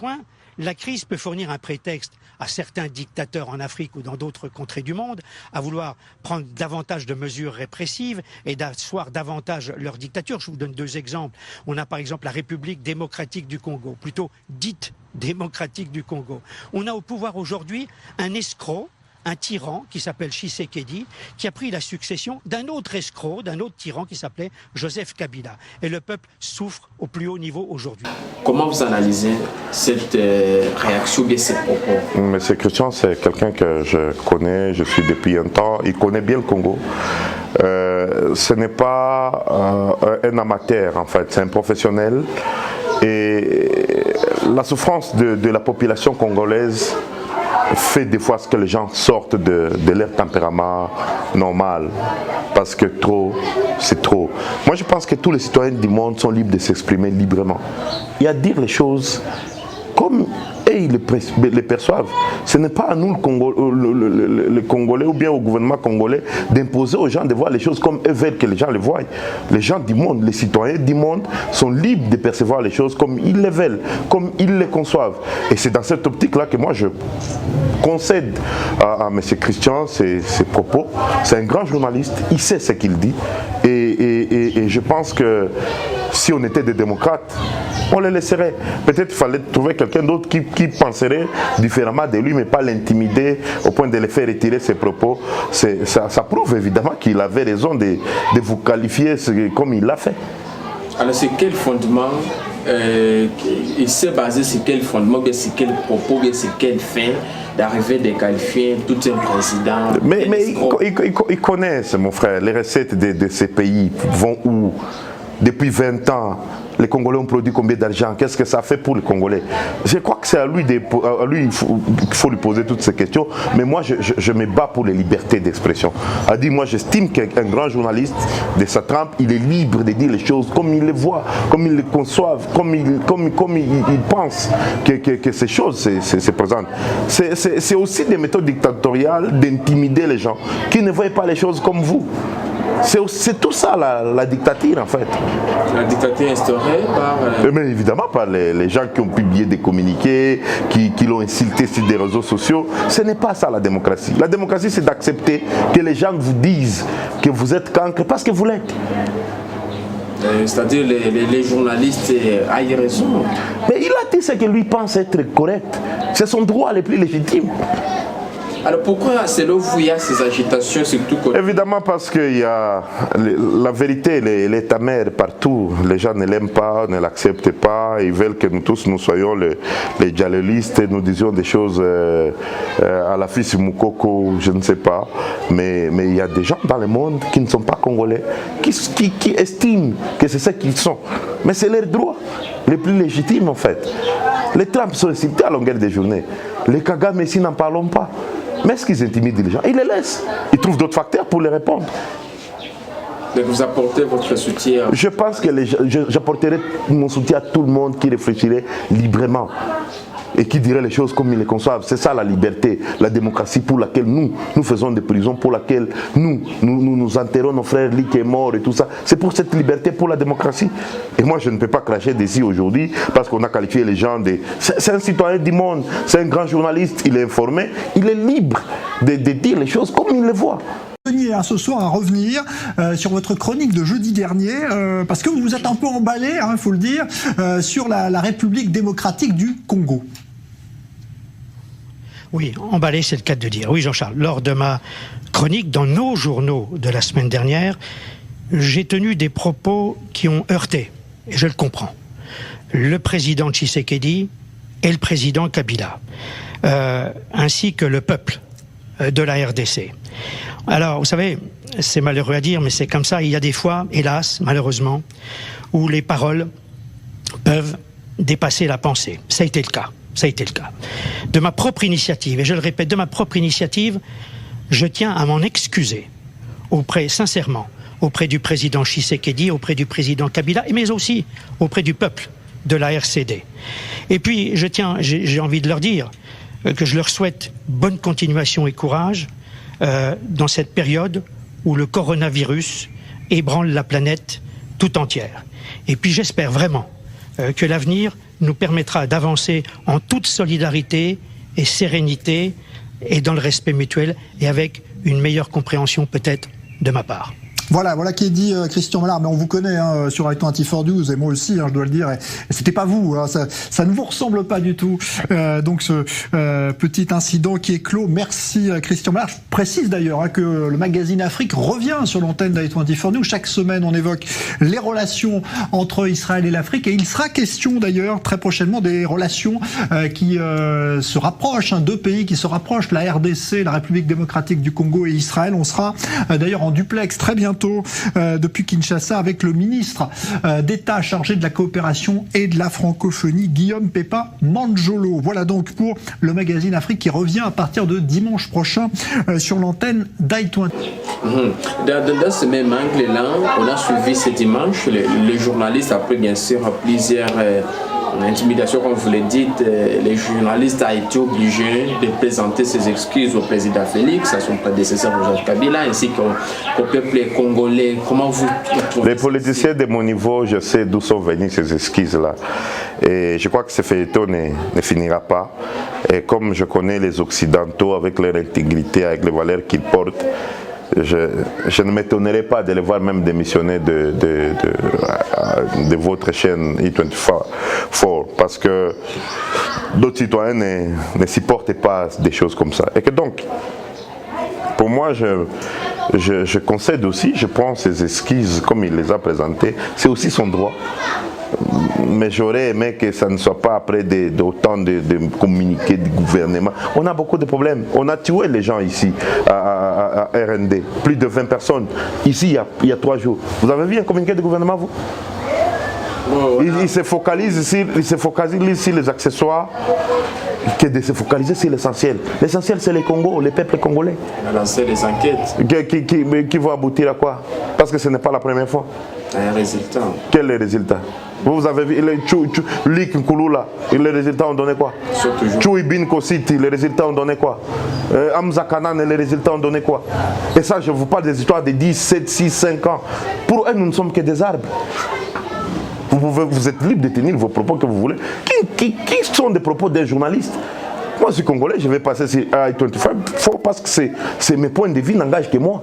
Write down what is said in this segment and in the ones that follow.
point, la crise peut fournir un prétexte à certains dictateurs en Afrique ou dans d'autres contrées du monde à vouloir prendre davantage de mesures répressives et d'asseoir davantage leur dictature. Je vous donne deux exemples. On a par exemple la République démocratique du Congo, plutôt dite démocratique du Congo. On a au pouvoir aujourd'hui un escroc, un tyran qui s'appelle Tshisekedi, qui a pris la succession d'un autre escroc, d'un autre tyran qui s'appelait Joseph Kabila. Et le peuple souffre au plus haut niveau aujourd'hui. Comment vous analysez cette réaction et ces propos? Monsieur Christian, c'est quelqu'un que je connais, je suis depuis un temps, il connaît bien le Congo. Ce n'est pas un amateur en fait, c'est un professionnel. Et la souffrance de la population congolaise fait des fois ce que les gens sortent de leur tempérament normal, parce que trop, c'est trop. Moi je pense que tous les citoyens du monde sont libres de s'exprimer librement et à dire les choses comme ils les perçoivent. Ce n'est pas à nous le Congolais ou bien au gouvernement congolais d'imposer aux gens de voir les choses comme eux veulent que les gens les voient. Les gens du monde, les citoyens du monde sont libres de percevoir les choses comme ils les veulent, comme ils les conçoivent. Et c'est dans cette optique-là que moi je concède à M. Christian ses propos. C'est un grand journaliste, il sait ce qu'il dit. Et je pense que si on était des démocrates, on les laisserait. Peut-être qu'il fallait trouver quelqu'un d'autre qui penserait différemment de lui, mais pas l'intimider au point de le faire retirer ses propos. Ça prouve évidemment qu'il avait raison de vous qualifier comme il l'a fait. Alors c'est quel fondement il s'est basé sur quel fondement, bien sur quel propos, bien sur quel fait d'arriver de qualifier tout un président? Mais ils connaissent, mon frère, les recettes de ces pays vont où? Depuis 20 ans, les Congolais ont produit combien d'argent? Qu'est-ce que ça fait pour les Congolais? Je crois que c'est à lui qu'il faut lui poser toutes ces questions. Mais moi, je me bats pour les libertés d'expression. Moi, j'estime qu'un grand journaliste de sa trempe, il est libre de dire les choses comme il les voit, comme il les conçoivent, comme il pense que ces choses se présentent. C'est aussi des méthodes dictatoriales d'intimider les gens qui ne voient pas les choses comme vous. C'est tout ça la dictature en fait. La dictature instaurée par... Mais évidemment par les gens qui ont publié des communiqués, qui l'ont insulté sur des réseaux sociaux. Ce n'est pas ça la démocratie. La démocratie c'est d'accepter que les gens vous disent que vous êtes cancre parce que vous l'êtes. C'est-à-dire les journalistes aient raison. Mais il a dit ce que lui pense être correct. C'est son droit le plus légitime. Alors pourquoi, selon vous, il y a ces agitations surtout? Évidemment parce que la vérité, elle est amère partout. Les gens ne l'aiment pas, ne l'acceptent pas. Ils veulent que nous tous, nous soyons les djihadistes et nous disions des choses à la fille Moukoko, je ne sais pas. Mais il y a des gens dans le monde qui ne sont pas congolais, qui estiment que c'est ça qu'ils sont. Mais c'est leur droit, le plus légitime en fait. Les Trump sont insultés à longueur de journée. Les Kagame ici n'en parlons pas. Mais est-ce qu'ils intimident les gens? Ils les laissent. Ils trouvent d'autres facteurs pour les répondre. Donc vous apportez votre soutien? Je pense que j'apporterai mon soutien à tout le monde qui réfléchirait librement et qui dirait les choses comme ils les conçoivent. C'est ça la liberté, la démocratie pour laquelle nous faisons des prisons, pour laquelle nous enterrons nos frères Lee qui est mort et tout ça. C'est pour cette liberté, pour la démocratie. Et moi je ne peux pas cracher d'ici aujourd'hui parce qu'on a qualifié les gens de... C'est un citoyen du monde, c'est un grand journaliste, il est informé, il est libre de dire les choses comme il les voit. Tenez ce soir à revenir sur votre chronique de jeudi dernier, parce que vous vous êtes un peu emballé, il faut le dire, sur la République démocratique du Congo. Oui, emballé, c'est le cas de dire. Oui, Jean-Charles, lors de ma chronique dans nos journaux de la semaine dernière, j'ai tenu des propos qui ont heurté, et je le comprends, le président Tshisekedi et le président Kabila, ainsi que le peuple de la RDC. Alors, vous savez, c'est malheureux à dire, mais c'est comme ça. Il y a des fois, hélas, malheureusement, où les paroles peuvent dépasser la pensée. Ça a été le cas. Ça a été le cas. De ma propre initiative, et je le répète, de ma propre initiative, je tiens à m'en excuser sincèrement, auprès du président Tshisekedi, auprès du président Kabila, mais aussi auprès du peuple de la RCD. Et puis, j'ai envie de leur dire que je leur souhaite bonne continuation et courage dans cette période où le coronavirus ébranle la planète tout entière. Et puis j'espère vraiment que l'avenir nous permettra d'avancer en toute solidarité et sérénité et dans le respect mutuel et avec une meilleure compréhension peut-être de ma part. Voilà qui est dit, Christian Mallard, mais on vous connaît sur Actu24 et moi aussi, je dois le dire, et c'était pas vous, ça ne vous ressemble pas du tout. Donc ce petit incident qui est clos. Merci Christian Mallard. Je précise d'ailleurs que le magazine Afrique revient sur l'antenne d'Actu24. Chaque semaine, on évoque les relations entre Israël et l'Afrique, et il sera question d'ailleurs très prochainement des relations qui se rapprochent, deux pays qui se rapprochent, la RDC, la République démocratique du Congo et Israël. On sera d'ailleurs en duplex très bientôt depuis Kinshasa avec le ministre d'État chargé de la coopération et de la francophonie, Guillaume Pepa Manjolo. Voilà donc pour le magazine Afrique qui revient à partir de dimanche prochain sur l'antenne d'Actu24. Dans ce même angle-là, on a suivi ce dimanche les journalistes, après bien sûr plusieurs intimidations, comme vous le dites, les journalistes ont été obligés de présenter ses excuses au président Félix, à son prédécesseur Joseph Kabila, ainsi qu'au peuple congolais. Comment vous... Les politiciens de mon niveau, je sais d'où sont venues ces excuses-là. Et je crois que ce feuilleton ne finira pas. Et comme je connais les Occidentaux avec leur intégrité, avec les valeurs qu'ils portent, je ne m'étonnerai pas de les voir même démissionner de votre chaîne I24 parce que d'autres citoyens ne supportent pas des choses comme ça. Et que donc, pour moi, je concède aussi, je prends ces excuses comme il les a présentées, c'est aussi son droit. Mais j'aurais aimé que ça ne soit pas après autant de communiqués du gouvernement. On a beaucoup de problèmes. On a tué les gens ici à RND. Plus de 20 personnes. Ici, il y a 3 jours. Vous avez vu un communiqué du gouvernement, vous? Il se focalise sur les accessoires que de se focaliser sur l'essentiel. L'essentiel, c'est le Congo, le peuple congolais. On a lancé des enquêtes. Qui vont aboutir à quoi? Parce que ce n'est pas la première fois. Un résultat. Quel est le résultat? Vous avez vu, Lik Nkulula, les résultats ont donné quoi? Chui Bin Kositi, les résultats ont donné quoi? Hamza Kanan, les résultats ont donné quoi? Et ça, je vous parle des histoires de 10, 7, 6, 5 ans. Pour eux, nous ne sommes que des arbres. Vous êtes libre de tenir vos propos que vous voulez. Qui sont des propos des journalistes? Moi, je suis congolais, je vais passer sur I25 parce que c'est mes points de vue n'engagent que moi.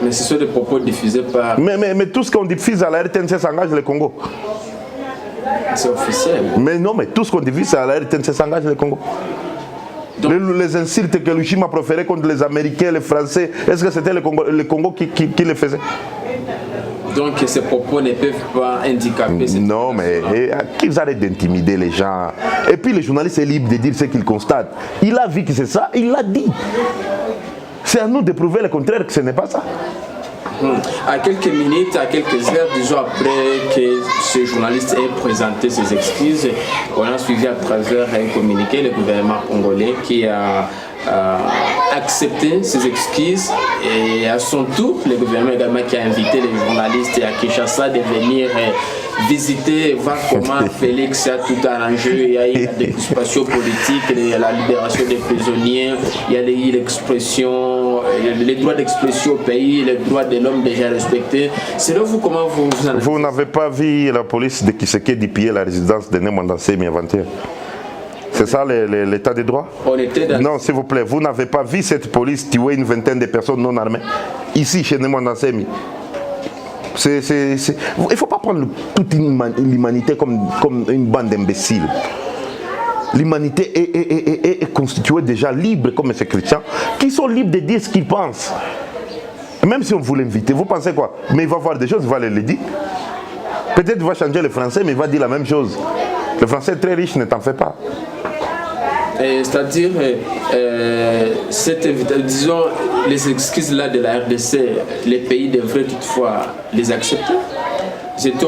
Mais ce sont des propos diffusés par... Mais tout ce qu'on diffuse à la RTNC s'engage le Congo. C'est officiel. Mais non, mais tout ce qu'on diffuse à la RTNC s'engage le Congo. Donc, les insultes que Luchim a proférées contre les Américains, les Français, est-ce que c'était le Congo qui les faisait? Donc ces propos ne peuvent pas handicaper cette... Non, mais qu'ils arrêtent d'intimider les gens. Et puis les journalistes sont libres de dire ce qu'ils constatent. Il a vu que c'est ça, il l'a dit. C'est à nous de prouver le contraire que ce n'est pas ça. À quelques minutes, à quelques heures, disons après que ce journaliste ait présenté ses excuses, on a suivi à travers un communiqué le gouvernement congolais qui a accepté ses excuses, et à son tour, le gouvernement également qui a invité les journalistes à Kinshasa de venir visiter, voir comment Félix a tout arrangé. Il y a eu la décrispation politique, la libération des prisonniers, il y a eu l'expression, les droits d'expression au pays, les droits de l'homme déjà respectés. Selon vous, comment vous n'avez pas vu la police de Kisekedi piller la résidence de Némandansemi avant-hier? C'est ça l'état des droits? Non, s'il vous plaît, vous n'avez pas vu cette police tuer une vingtaine de personnes non armées ici chez Némandansemi? Il ne faut pas prendre toute l'humanité comme une bande d'imbéciles. L'humanité est constituée déjà libre comme ces chrétiens qui sont libres de dire ce qu'ils pensent. Même si on vous l'invite, vous pensez quoi? Mais il va voir des choses, il va les dire. Peut-être il va changer le français, mais il va dire la même chose. Le français est très riche, ne t'en fais pas. C'est-à-dire, disons, les excuses-là de la RDC, les pays devraient toutefois les accepter?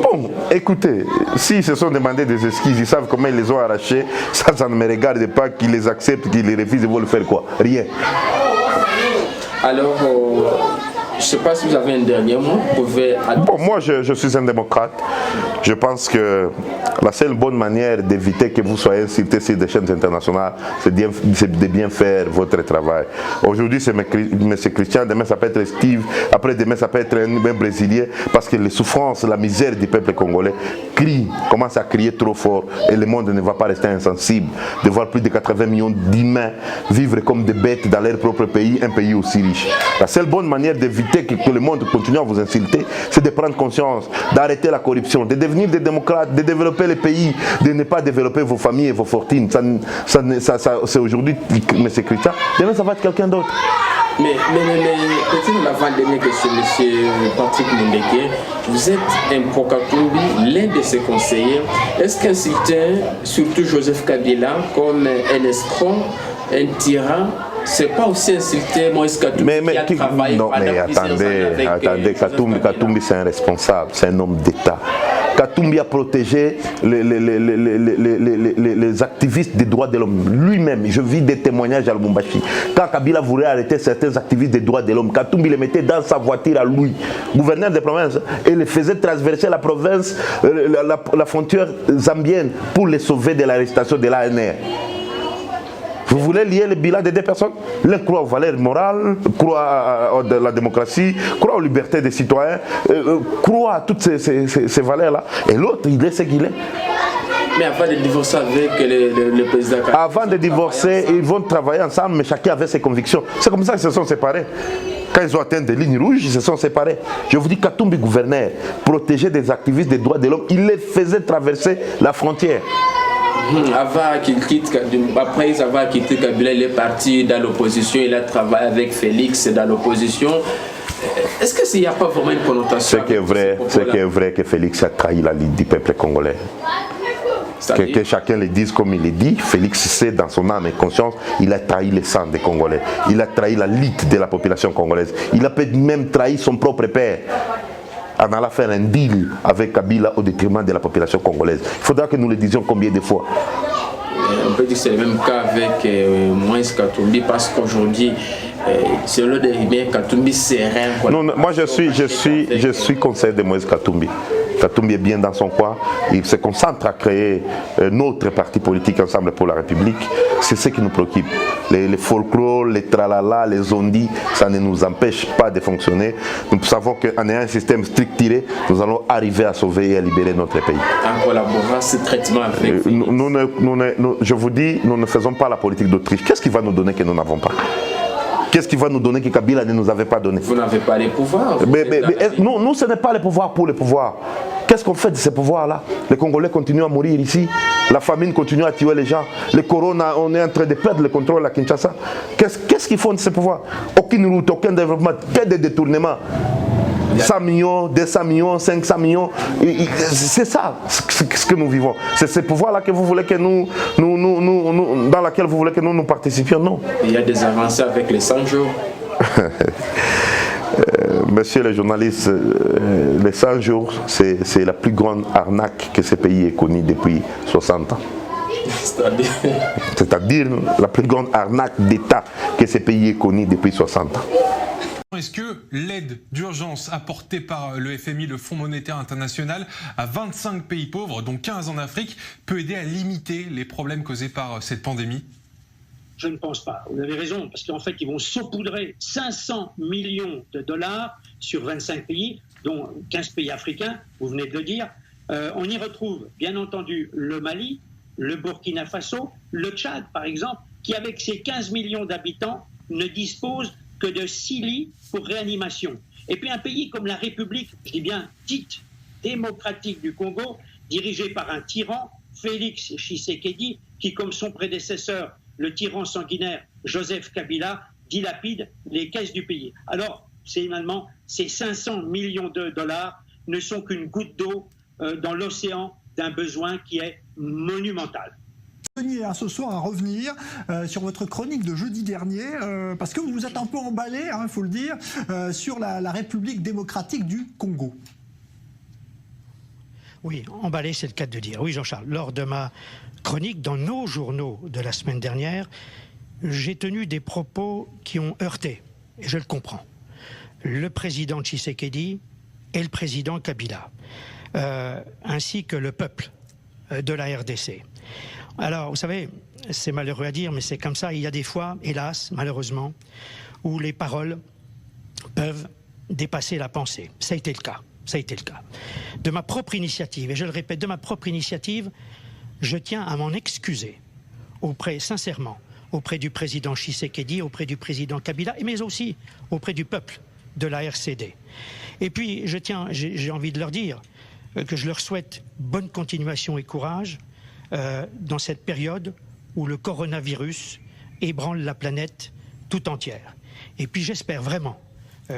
Bon, écoutez, s'ils se sont demandé des excuses, ils savent comment ils les ont arrachées, ça ne me regarde pas, qu'ils les acceptent, qu'ils les refusent, ils vont le faire quoi? Rien. Alors, je ne sais pas si vous avez un dernier mot. Bon, moi, je suis un démocrate. Je pense que la seule bonne manière d'éviter que vous soyez insulté sur des chaînes internationales, c'est de bien faire votre travail. Aujourd'hui, c'est M. Christian, demain ça peut être Steve, après demain ça peut être un Brésilien, parce que les souffrances, la misère du peuple congolais commence à crier trop fort et le monde ne va pas rester insensible de voir plus de 80 millions d'humains vivre comme des bêtes dans leur propre pays, un pays aussi riche. La seule bonne manière d'éviter que le monde continue à vous insulter, c'est de prendre conscience, d'arrêter la corruption, de devenir des démocrates, de développer le pays, de ne pas développer vos familles et vos fortunes. C'est aujourd'hui M. Christian, demain ça va être quelqu'un d'autre. Mais peut-être l'avant-dernière question, M. Patrick Mundeke, vous êtes un pro-Katumbi, l'un de ses conseillers. Est-ce qu'insulter, surtout Joseph Kabila, comme un escroc, un tyran, c'est pas aussi insulter Moïse Katumbi qui a travaillé attendez, Katumbi c'est un responsable, c'est un homme d'État. Katumbi a protégé les activistes des droits de l'homme. Lui-même, je vis des témoignages à Lubumbashi. Quand Kabila voulait arrêter certains activistes des droits de l'homme, Katumbi les mettait dans sa voiture à lui, gouverneur des provinces, et les faisait traverser la province, la frontière zambienne, pour les sauver de l'arrestation de l'ANR. Vous voulez lier le bilan de deux personnes? L'un croit aux valeurs morales, croit à la démocratie, croit aux libertés des citoyens, croit à toutes ces valeurs-là. Et l'autre, il est ce qu'il est. Mais avant de divorcer avec le président Kabila, avant de divorcer, ils vont travailler ensemble, mais chacun avait ses convictions. C'est comme ça qu'ils se sont séparés. Quand ils ont atteint des lignes rouges, ils se sont séparés. Je vous dis, Katumbi, gouverneur, protégeait des activistes des droits de l'homme, il les faisait traverser la frontière. Avant qu'il quitte, après avoir quitté Kabila, il est parti dans l'opposition, il a travaillé avec Félix dans l'opposition. Est-ce qu'il n'y a pas vraiment une connotation? Ce qui est vrai que Félix a trahi la ligne du peuple congolais. Que chacun le dise comme il le dit, Félix sait dans son âme et conscience, il a trahi le sang des Congolais. Il a trahi la lutte de la population congolaise. Il a peut-être même trahi son propre père en allant faire un deal avec Kabila au détriment de la population congolaise. Il faudra que nous le disions combien de fois. On peut dire que c'est le même cas avec Moïse Katumbi, parce qu'aujourd'hui, c'est le dernier Katumbi serein. Non, moi je suis conseiller de Moïse Katumbi. Katumbi est bien dans son coin, il se concentre à créer notre parti politique Ensemble pour la République. C'est ce qui nous préoccupe. Les folklore, les tralala, les ondis, ça ne nous empêche pas de fonctionner. Nous savons qu'en ayant un système structuré, nous allons arriver à sauver et à libérer notre pays. En collaborant ce traitement avec je vous dis, nous ne faisons pas la politique d'Autriche. Qu'est-ce qui va nous donner que nous n'avons pas? Qu'est-ce qui va nous donner que Kabila ne nous avait pas donné? Vous n'avez pas les pouvoirs. Nous, ce n'est pas les pouvoirs pour les pouvoirs. Qu'est-ce qu'on fait de ces pouvoirs-là? Les Congolais continuent à mourir ici. La famine continue à tuer les gens. Le corona, on est en train de perdre le contrôle à Kinshasa. Qu'est-ce qu'ils font de ces pouvoirs? Aucune route, aucun développement, que des détournements. 100 millions, 200 millions, 500 millions. C'est ça ce que nous vivons. C'est ce pouvoir-là que vous voulez que dans laquelle vous voulez que nous participions, non? Il y a des avancées avec les 100 jours. Monsieur le journaliste, les 100 jours, c'est la plus grande arnaque que ce pays ait connue depuis 60 ans. C'est-à-dire la plus grande arnaque d'État que ce pays ait connue depuis 60 ans. Est-ce que l'aide d'urgence apportée par le FMI, le Fonds monétaire international, à 25 pays pauvres, dont 15 en Afrique, peut aider à limiter les problèmes causés par cette pandémie? Je ne pense pas. Vous avez raison, parce qu'en fait, ils vont saupoudrer 500 millions de dollars sur 25 pays, dont 15 pays africains, vous venez de le dire. On y retrouve, bien entendu, le Mali, le Burkina Faso, le Tchad, par exemple, qui, avec ses 15 millions d'habitants, ne dispose que de 6 lits pour réanimation. Et puis un pays comme la République, je dis bien dite démocratique du Congo, dirigé par un tyran, Félix Tshisekedi, qui, comme son prédécesseur, le tyran sanguinaire Joseph Kabila, dilapide les caisses du pays. Alors, finalement, ces 500 millions de dollars ne sont qu'une goutte d'eau dans l'océan d'un besoin qui est monumental. Teniez ce soir à revenir sur votre chronique de jeudi dernier, parce que vous vous êtes un peu emballé, il faut le dire, sur la République démocratique du Congo. Oui, emballé, c'est le cas de dire. Oui, Jean-Charles, lors de ma chronique dans nos journaux de la semaine dernière, j'ai tenu des propos qui ont heurté, et je le comprends, le président Tshisekedi et le président Kabila. ainsi que le peuple de la RDC. Alors, vous savez, c'est malheureux à dire, mais c'est comme ça. Il y a des fois, hélas, malheureusement, où les paroles peuvent dépasser la pensée. Ça a été le cas. Ça a été le cas. De ma propre initiative, et je le répète, de ma propre initiative, je tiens à m'en excuser sincèrement, auprès du président Tshisekedi, auprès du président Kabila, mais aussi auprès du peuple de la RCD. Et puis, j'ai envie de leur dire que je leur souhaite bonne continuation et courage dans cette période où le coronavirus ébranle la planète tout entière. Et puis j'espère vraiment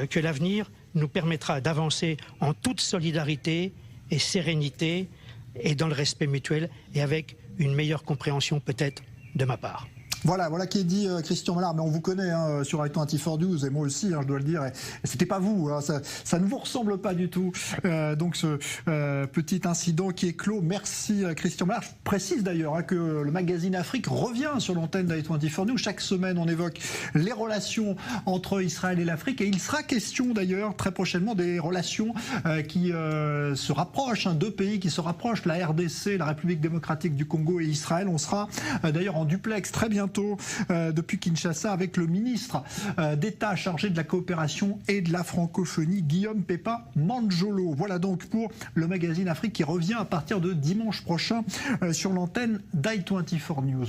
que l'avenir nous permettra d'avancer en toute solidarité et sérénité et dans le respect mutuel et avec une meilleure compréhension peut-être de ma part. Voilà qui est dit, Christian Malard, mais on vous connaît sur Right 24 News, et moi aussi, je dois le dire, et c'était pas vous, ça ne vous ressemble pas du tout. Donc ce petit incident qui est clos. Merci Christian Malard. Je précise d'ailleurs que le magazine Afrique revient sur l'antenne d'Right 24 News. Chaque semaine, on évoque les relations entre Israël et l'Afrique, et il sera question d'ailleurs très prochainement des relations qui se rapprochent, deux pays qui se rapprochent, la RDC, la République démocratique du Congo, et Israël. On sera d'ailleurs en duplex très bientôt depuis Kinshasa avec le ministre d'État chargé de la coopération et de la francophonie, Guillaume Pepa Manjolo. Voilà donc pour le magazine Afrique qui revient à partir de dimanche prochain sur l'antenne d'I24 News.